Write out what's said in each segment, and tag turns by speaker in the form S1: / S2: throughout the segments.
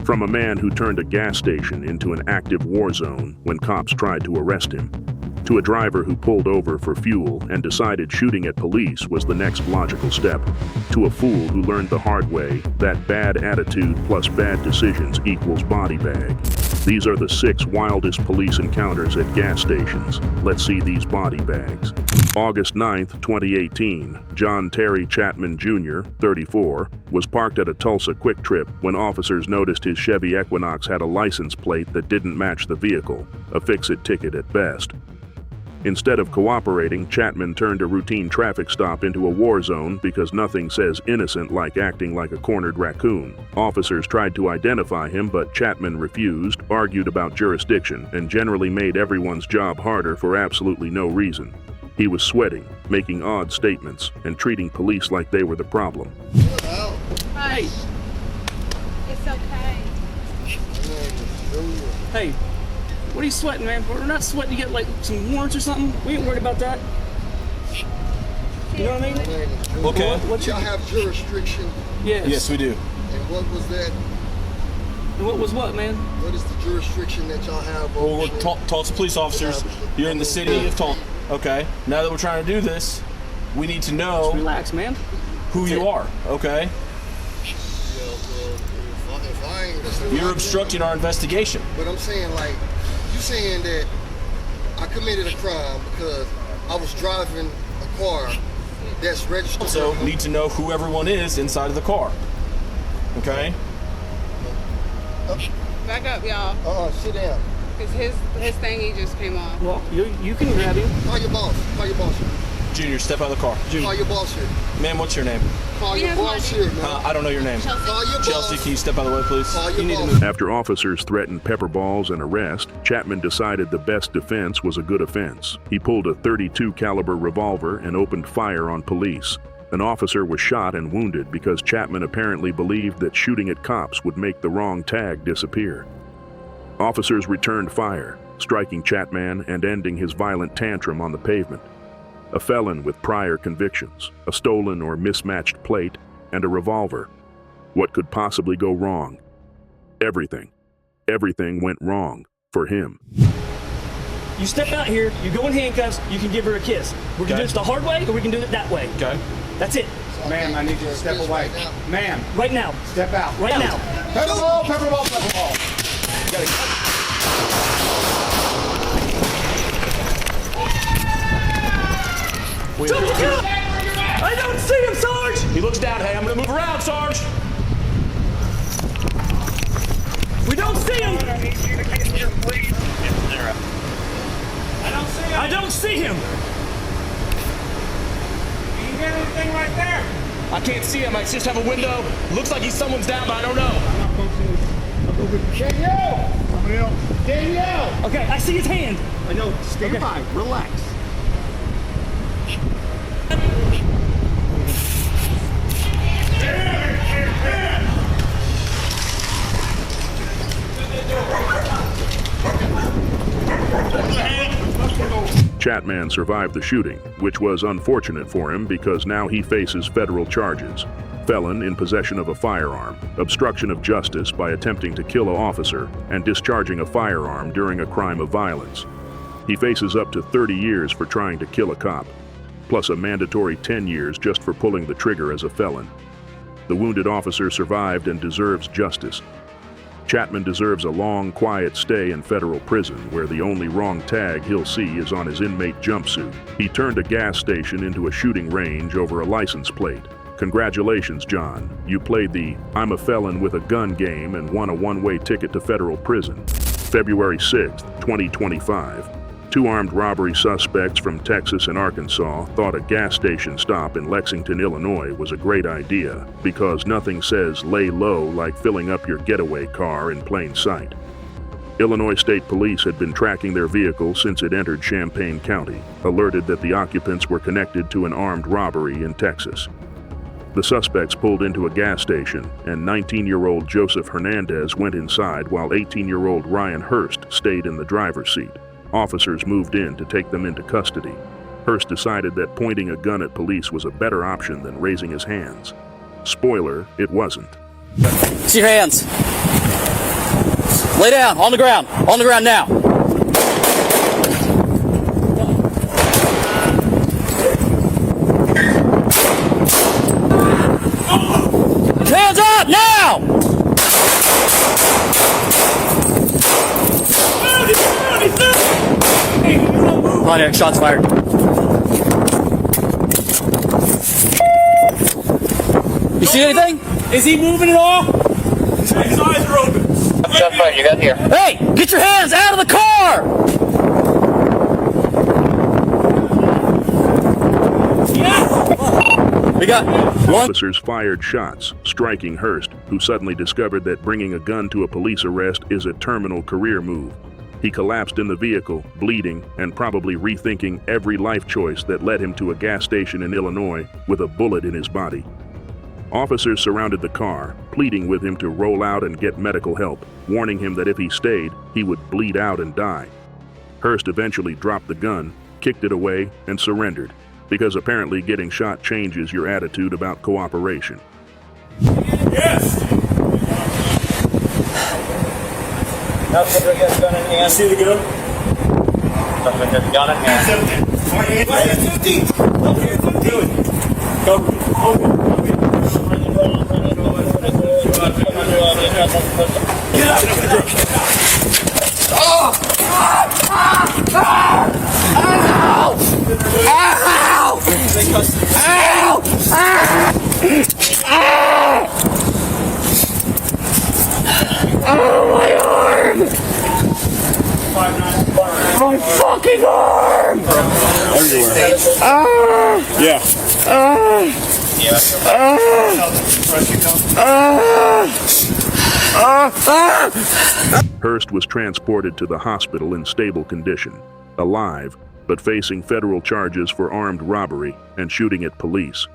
S1: From a man who turned a gas station into an active war zone when cops tried to arrest him, to a driver who pulled over for fuel and decided shooting at police was the next logical step, to a fool who learned the hard way that bad attitude plus bad decisions equals body bag. These are the 6 wildest police encounters at gas stations. Let's see these body bags. August 9th, 2018, John Terry Chapman Jr., 34, was parked at a Tulsa Quick Trip when officers noticed his Chevy Equinox had a license plate that didn't match the vehicle, a fix-it ticket at best. Instead of cooperating, Chapman turned a routine traffic stop into a war zone because nothing says innocent like acting like a cornered raccoon. Officers tried to identify him, but Chapman refused, argued about jurisdiction, and generally made everyone's job harder for absolutely no reason. He was sweating, making odd statements, and treating police like they were the problem.
S2: Hey. It's okay.
S3: Hey. What are you sweating, man? We're not sweating to get like some warrants or something. We ain't worried about that. You know what I mean?
S4: Okay.
S5: Y'all have jurisdiction?
S3: Yes.
S4: Yes, we do.
S5: And what was that?
S3: And what was what, man?
S5: What is the jurisdiction that y'all have?
S4: Well, we're Tulsa police officers. You're in the city of Tulsa. Okay. Now that we're trying to do this, we need to know
S3: Just relax, man.
S4: who you are. Okay. You're obstructing our investigation.
S5: But I'm saying, like, you saying that I committed a crime because I was driving a car that's registered.
S4: Also, need to know who everyone is inside of the car. Okay.
S2: Back up, y'all.
S5: Sit down.
S2: Cause his thingy just came off.
S3: Well, you can grab him.
S5: Call your boss. Call your boss here.
S4: Junior, step out of the car. Junior.
S5: Call your boss here.
S4: Ma'am, what's your name?
S5: Call your boss here, man.
S4: I don't know your name.
S5: Call your
S4: Chelsea,
S5: boss.
S4: can you step out of the way, please?
S5: Call your
S4: You need to
S5: boss.
S4: move.
S1: After officers threatened pepper balls and arrest, Chapman decided the best defense was a good offense. He pulled a .32 caliber revolver and opened fire on police. An officer was shot and wounded because Chapman apparently believed that shooting at cops would make the wrong tag disappear. Officers returned fire, striking Chapman and ending his violent tantrum on the pavement. A felon with prior convictions, a stolen or mismatched plate, and a revolver. What could possibly go wrong? Everything. Everything went wrong for him.
S3: You step out here, you go in handcuffs, you can give her a kiss. We can do this the hard way or we can do it that way.
S4: Okay.
S3: That's it.
S6: Ma'am, I need you to step away. Ma'am,
S3: Right now.
S6: step out.
S3: Right now.
S6: Pepper ball, pepper ball, pepper ball.
S3: I don't see him, Sarge!
S4: He looks down. Hey, I'm gonna move around, Sarge.
S3: We don't see him! I don't see him!
S6: You got anything right there?
S4: I can't see him. I just have a window. Looks like someone's down, but I don't know.
S6: Danielle! Somebody else. Danielle!
S3: Okay, I see his hand.
S6: I know, stand by, relax.
S1: Chapman survived the shooting, which was unfortunate for him because now he faces federal charges. Felon in possession of a firearm, obstruction of justice by attempting to kill an officer, and discharging a firearm during a crime of violence. He faces up to 30 years for trying to kill a cop, plus a mandatory 10 years just for pulling the trigger as a felon. The wounded officer survived and deserves justice. Chapman deserves a long, quiet stay in federal prison where the only wrong tag he'll see is on his inmate jumpsuit. He turned a gas station into a shooting range over a license plate. Congratulations, John. You played the I'm a felon with a gun game and won a one-way ticket to federal prison. February 6th, 2025. 2 armed robbery suspects from Texas and Arkansas thought a gas station stop in Lexington, Illinois was a great idea because nothing says lay low like filling up your getaway car in plain sight. Illinois State Police had been tracking their vehicle since it entered Champaign County, alerted that the occupants were connected to an armed robbery in Texas. The suspects pulled into a gas station, and 19-year-old Joseph Hernandez went inside while 18-year-old Ryan Hurst stayed in the driver's seat. Officers moved in to take them into custody. Hurst decided that pointing a gun at police was a better option than raising his hands. Spoiler, it wasn't.
S7: See your hands.
S3: Lay down, on the ground now. Hands up now! Pontiac, shots fired. You see anything?
S4: Is he moving at all? His eyes are open.
S7: Shots fired, you got here.
S3: Hey, get your hands out of the car! We got one.
S1: Officers fired shots, striking Hurst, who suddenly discovered that bringing a gun to a police arrest is a terminal career move. He collapsed in the vehicle, bleeding, and probably rethinking every life choice that led him to a gas station in Illinois with a bullet in his body. Officers surrounded the car, pleading with him to roll out and get medical help, warning him that if he stayed, he would bleed out and die. Hurst eventually dropped the gun, kicked it away, and surrendered, because apparently getting shot changes your attitude about cooperation.
S4: Yes!
S7: Now, subject has gun in hand.
S4: See the gun?
S7: Subject has gun in hand.
S4: Right hands empty! Left hands empty! Cover me. Get out of the truck!
S3: My fucking arm!
S4: Everywhere. Yeah.
S1: Hurst was transported to the hospital in stable condition, alive, but facing federal charges for armed robbery and shooting at police.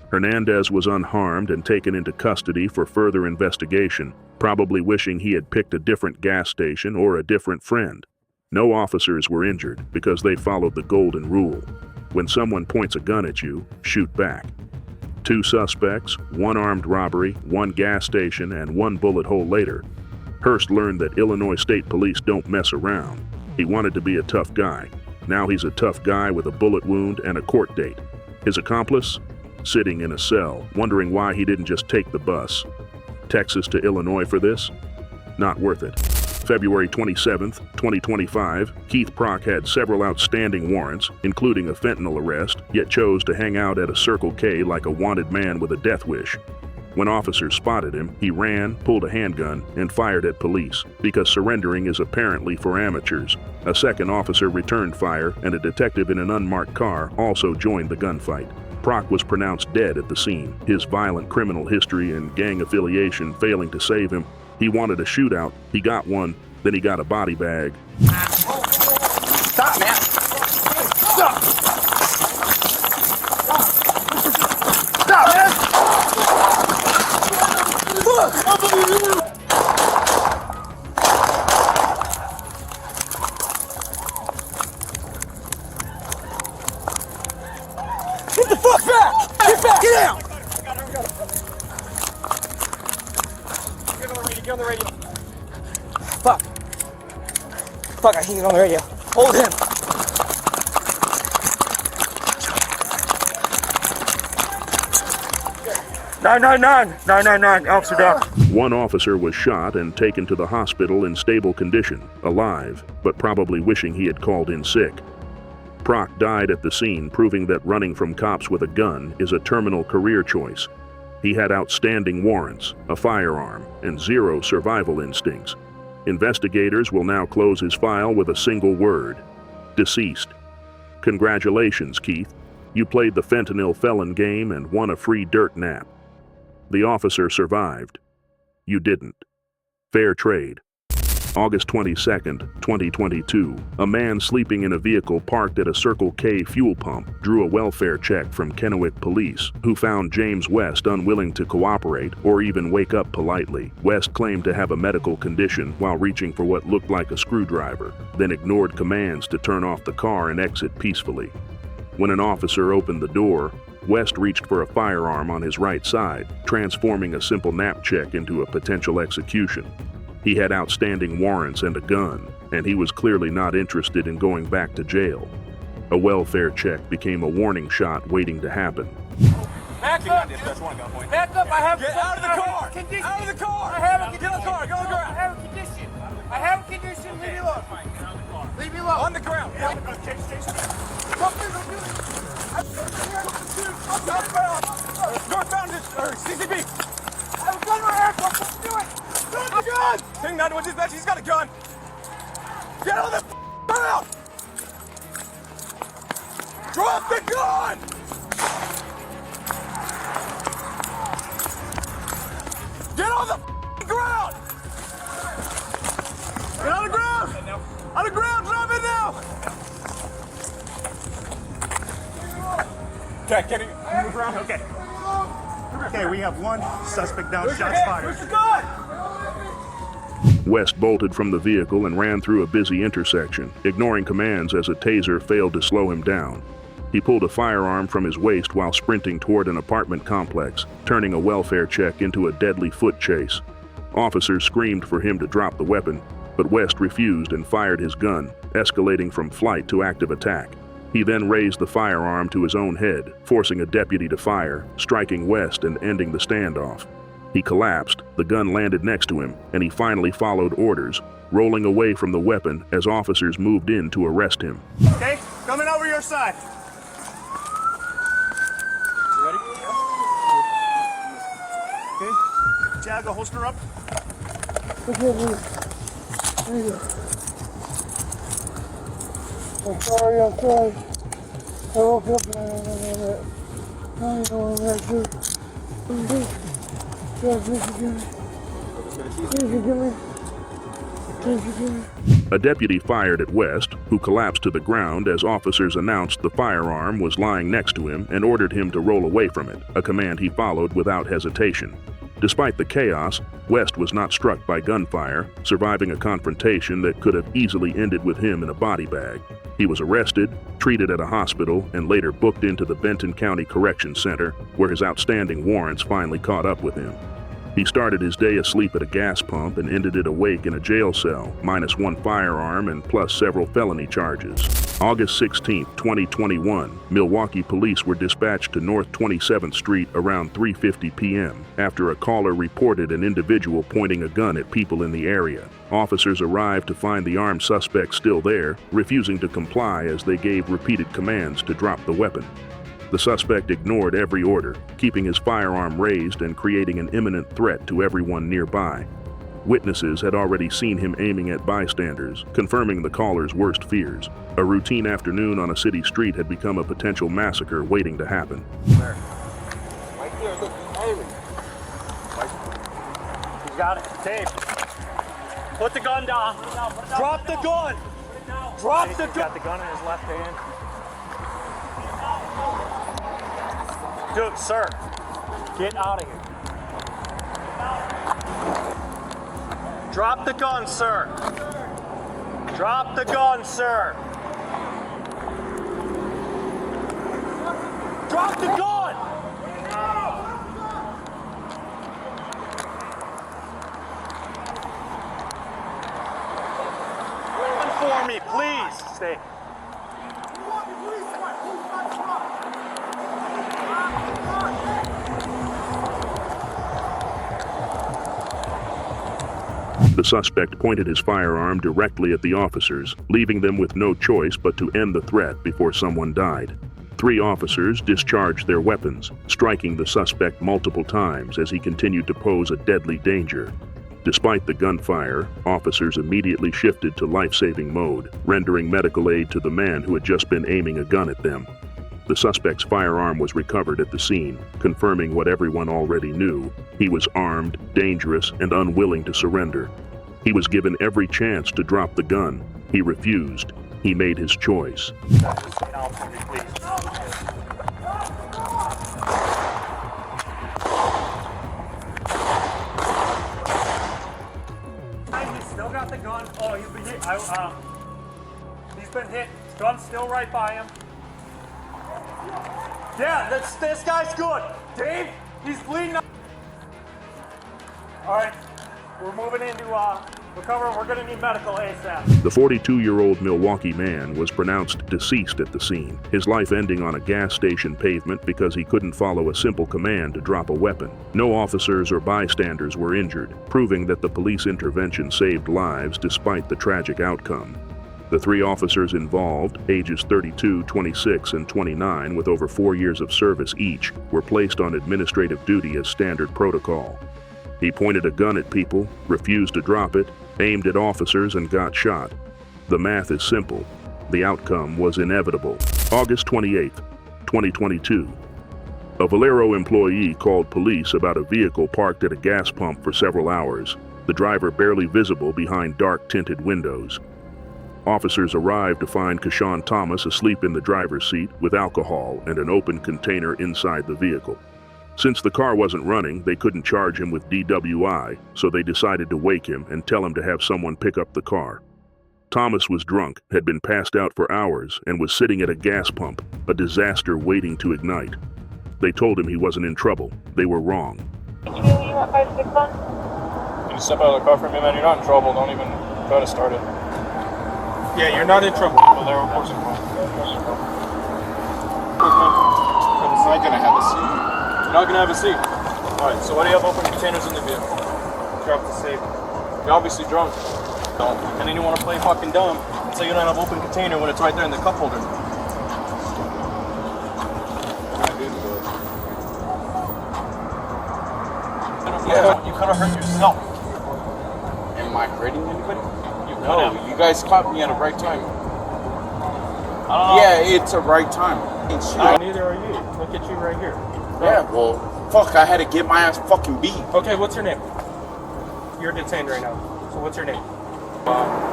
S1: Hernandez was unharmed and taken into custody for further investigation, probably wishing he had picked a different gas station or a different friend. No officers were injured because they followed the golden rule. When someone points a gun at you, shoot back. 2 suspects, 1 armed robbery, 1 gas station, and 1 bullet hole later, Hurst learned that Illinois State Police don't mess around. He wanted to be a tough guy. Now he's a tough guy with a bullet wound and a court date. His accomplice? Sitting in a cell, wondering why he didn't just take the bus. Texas to Illinois for this? Not worth it. February 27, 2025, Keith Prock had several outstanding warrants, including a fentanyl arrest, yet chose to hang out at a Circle K like a wanted man with a death wish. When officers spotted him, he ran, pulled a handgun, and fired at police, because surrendering is apparently for amateurs. A second officer returned fire, and a detective in an unmarked car also joined the gunfight. Prock was pronounced dead at the scene, his violent criminal history and gang affiliation failing to save him. He wanted a shootout, he got one, then he got a body bag.
S6: Stop, man. Stop. Stop, man. Get the fuck back! Get back! Get out! Get on the radio. Fuck. Fuck, I can't get on the radio. Hold him. Nine, officer down.
S1: One officer was shot and taken to the hospital in stable condition, alive, but probably wishing he had called in sick. Prock died at the scene, proving that running from cops with a gun is a terminal career choice. He had outstanding warrants, a firearm, and 0 survival instincts. Investigators will now close his file with a single word: deceased. Congratulations, Keith. You played the fentanyl felon game and won a free dirt nap. The officer survived. You didn't. Fair trade. August 22nd, 2022, a man sleeping in a vehicle parked at a Circle K fuel pump drew a welfare check from Kennewick police, who found James West unwilling to cooperate or even wake up politely. West claimed to have a medical condition while reaching for what looked like a screwdriver, then ignored commands to turn off the car and exit peacefully. When an officer opened the door, West reached for a firearm on his right side, transforming a simple nap check into a potential execution. He had outstanding warrants and a gun, and he was clearly not interested in going back to jail. A welfare check became a warning shot waiting to happen.
S6: Back up! Back up! I have get out of the car! Out of the car! I have a condition. Get on the car! Go on the ground! I have a condition. I have a condition. Leave me alone. Leave me alone. On the ground. Yeah. Don't do it. Northbound or CCB. I have a gun in my hand. Don't do it. Drop the gun. King 911 dispatch. He's got a gun. Get on the ground. Drop the gun. Get on the ground! Get on the ground! On the ground, drop it now! Okay, can you move around? Okay.
S8: Okay, we have one suspect down, shots fired.
S6: Where's the gun?
S1: West bolted from the vehicle and ran through a busy intersection, ignoring commands as a taser failed to slow him down. He pulled a firearm from his waist while sprinting toward an apartment complex, turning a welfare check into a deadly foot chase. Officers screamed for him to drop the weapon, but West refused and fired his gun, escalating from flight to active attack. He then raised the firearm to his own head, forcing a deputy to fire, striking West and ending the standoff. He collapsed, the gun landed next to him, and he finally followed orders, rolling away from the weapon as officers moved in to arrest him.
S8: Okay, coming over your side. Ready? Okay. Jag, the holster up.
S9: I'm sorry. I woke up and I don't know what I'm going to do. Please forgive me.
S1: A deputy fired at West, who collapsed to the ground as officers announced the firearm was lying next to him and ordered him to roll away from it, a command he followed without hesitation. Despite the chaos, West was not struck by gunfire, surviving a confrontation that could have easily ended with him in a body bag. He was arrested, treated at a hospital, and later booked into the Benton County Correction Center, where his outstanding warrants finally caught up with him. He started his day asleep at a gas pump and ended it awake in a jail cell, minus one firearm and plus several felony charges. August 16, 2021, Milwaukee police were dispatched to North 27th Street around 3:50 p.m. after a caller reported an individual pointing a gun at people in the area. Officers arrived to find the armed suspect still there, refusing to comply as they gave repeated commands to drop the weapon. The suspect ignored every order, keeping his firearm raised and creating an imminent threat to everyone nearby. Witnesses had already seen him aiming at bystanders, confirming the caller's worst fears. A routine afternoon on a city street had become a potential massacre waiting to happen.
S8: Where? Right there, look, he's aiming. He's got it. Dave. Put the gun down. Drop the gun. Drop the gun. He's got the gun in his left hand. Dude, sir, get out of here. Drop the gun, sir. Drop the gun, sir. Drop the gun! Run for me, please. Stay.
S1: The suspect pointed his firearm directly at the officers, leaving them with no choice but to end the threat before someone died. 3 officers discharged their weapons, striking the suspect multiple times as he continued to pose a deadly danger. Despite the gunfire, officers immediately shifted to life-saving mode, rendering medical aid to the man who had just been aiming a gun at them. The suspect's firearm was recovered at the scene, confirming what everyone already knew. He was armed, dangerous, and unwilling to surrender. He was given every chance to drop the gun. He refused. He made his choice.
S8: He's still got the gun. Oh, he's been hit. He's been hit. Gun's still right by him. Yeah, this guy's good. Dave, he's bleeding out. All right. We're moving into recover. We're going to need medical ASAP.
S1: The 42-year-old Milwaukee man was pronounced deceased at the scene, his life ending on a gas station pavement because he couldn't follow a simple command to drop a weapon. No officers or bystanders were injured, proving that the police intervention saved lives despite the tragic outcome. The 3 officers involved, ages 32, 26, and 29, with over 4 years of service each, were placed on administrative duty as standard protocol. He pointed a gun at people, refused to drop it, aimed at officers, and got shot. The math is simple. The outcome was inevitable. August 28, 2022. A Valero employee called police about a vehicle parked at a gas pump for several hours, the driver barely visible behind dark-tinted windows. Officers arrived to find Kashawn Thomas asleep in the driver's seat with alcohol and an open container inside the vehicle. Since the car wasn't running, they couldn't charge him with DWI, so they decided to wake him and tell him to have someone pick up the car. Thomas was drunk, had been passed out for hours, and was sitting at a gas pump, a disaster waiting to ignite. They told him he wasn't in trouble. They were wrong.
S7: Can you step out of the car for me, man? You're not in trouble. Don't even try to start it.
S8: Yeah, you're not in trouble.
S7: Valero portion one. It's not gonna have a seat. You're not gonna have a seat. Alright, so why do you have open containers in the vehicle?
S8: Drop the safe.
S7: You're obviously drunk. Don't. And then you want to play fucking dumb and say you don't have open container when it's right there in the cup holder. Yeah, you could have hurt yourself. Am I hurting anybody? No, you guys caught me at a right time. Yeah, it's a right time.
S8: Neither are you. Look at you right here.
S7: Yeah, well, fuck, I had to get my ass fucking beat.
S8: Okay, what's your name? You're detained right now. So what's your name?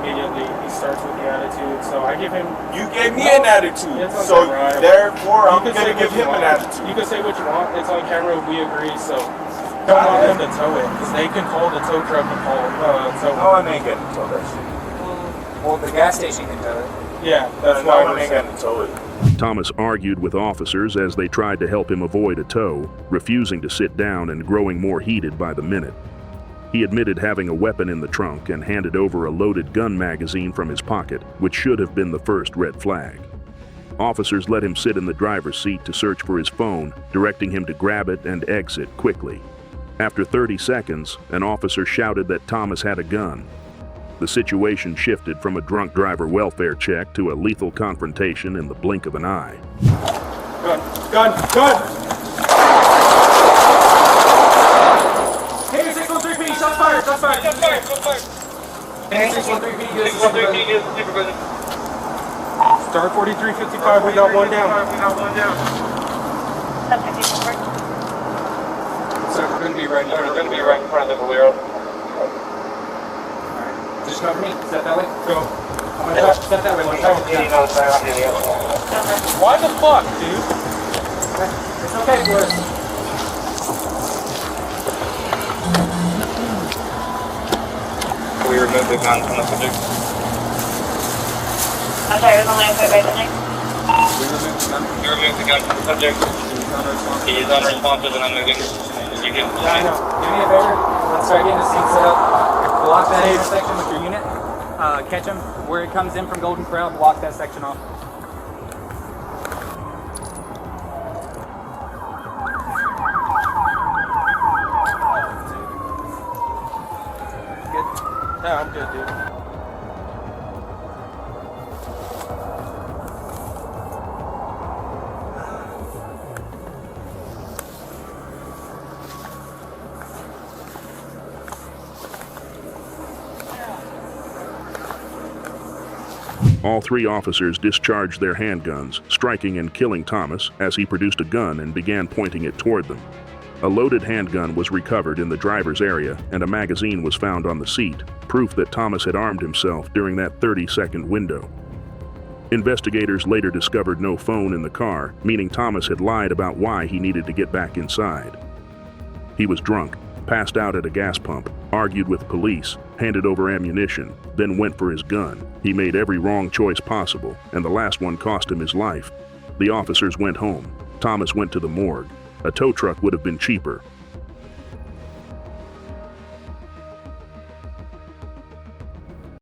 S8: Immediately, he starts with the attitude, so I give him...
S10: You gave me an attitude,
S8: it's
S10: so
S8: right.
S10: therefore I'm
S8: You
S10: going to
S8: can say
S10: give
S8: what you
S10: him an
S8: want.
S10: attitude.
S8: You can say what you want. It's on camera. We agree, so... Don't want them to tow it, because they can call the tow truck and call
S10: No one ain't getting tow that shit.
S6: Well, the gas station can tow it.
S8: Yeah, that's
S10: No
S8: why
S10: one
S8: we're
S10: ain't
S8: saying.
S10: getting tow it.
S1: Thomas argued with officers as they tried to help him avoid a tow, refusing to sit down and growing more heated by the minute. He admitted having a weapon in the trunk and handed over a loaded gun magazine from his pocket, which should have been the first red flag. Officers let him sit in the driver's seat to search for his phone, directing him to grab it and exit quickly. After 30 seconds, an officer shouted that Thomas had a gun. The situation shifted from a drunk driver welfare check to a lethal confrontation in the blink of an eye.
S8: Gun!
S6: Hey, 613P, shots fired! Hey, 613P, get supervision.
S8: Star 4355, we got one down.
S6: So we're going to be right in front of the Valero. Just cover me. Step that way. Go. I'm going to step that way.
S8: Why the fuck, dude?
S6: It's okay, boys.
S7: We removed the gun from the subject.
S11: I'm sorry, it was only a quick right there.
S7: You removed the gun from the subject. He is unresponsive and unmoving. You can...
S6: I know. Do me a favor. Let's start getting the scene set up. Block that intersection with your unit. Catch him where it comes in from Golden Corral. Block that section off.
S8: Good? Yeah, I'm good, dude.
S1: All 3 officers discharged their handguns, striking and killing Thomas as he produced a gun and began pointing it toward them. A loaded handgun was recovered in the driver's area and a magazine was found on the seat, proof that Thomas had armed himself during that 30-second window. Investigators later discovered no phone in the car, meaning Thomas had lied about why he needed to get back inside. He was drunk, passed out at a gas pump, argued with police, handed over ammunition, then went for his gun. He made every wrong choice possible, and the last one cost him his life. The officers went home. Thomas went to the morgue. A tow truck would have been cheaper,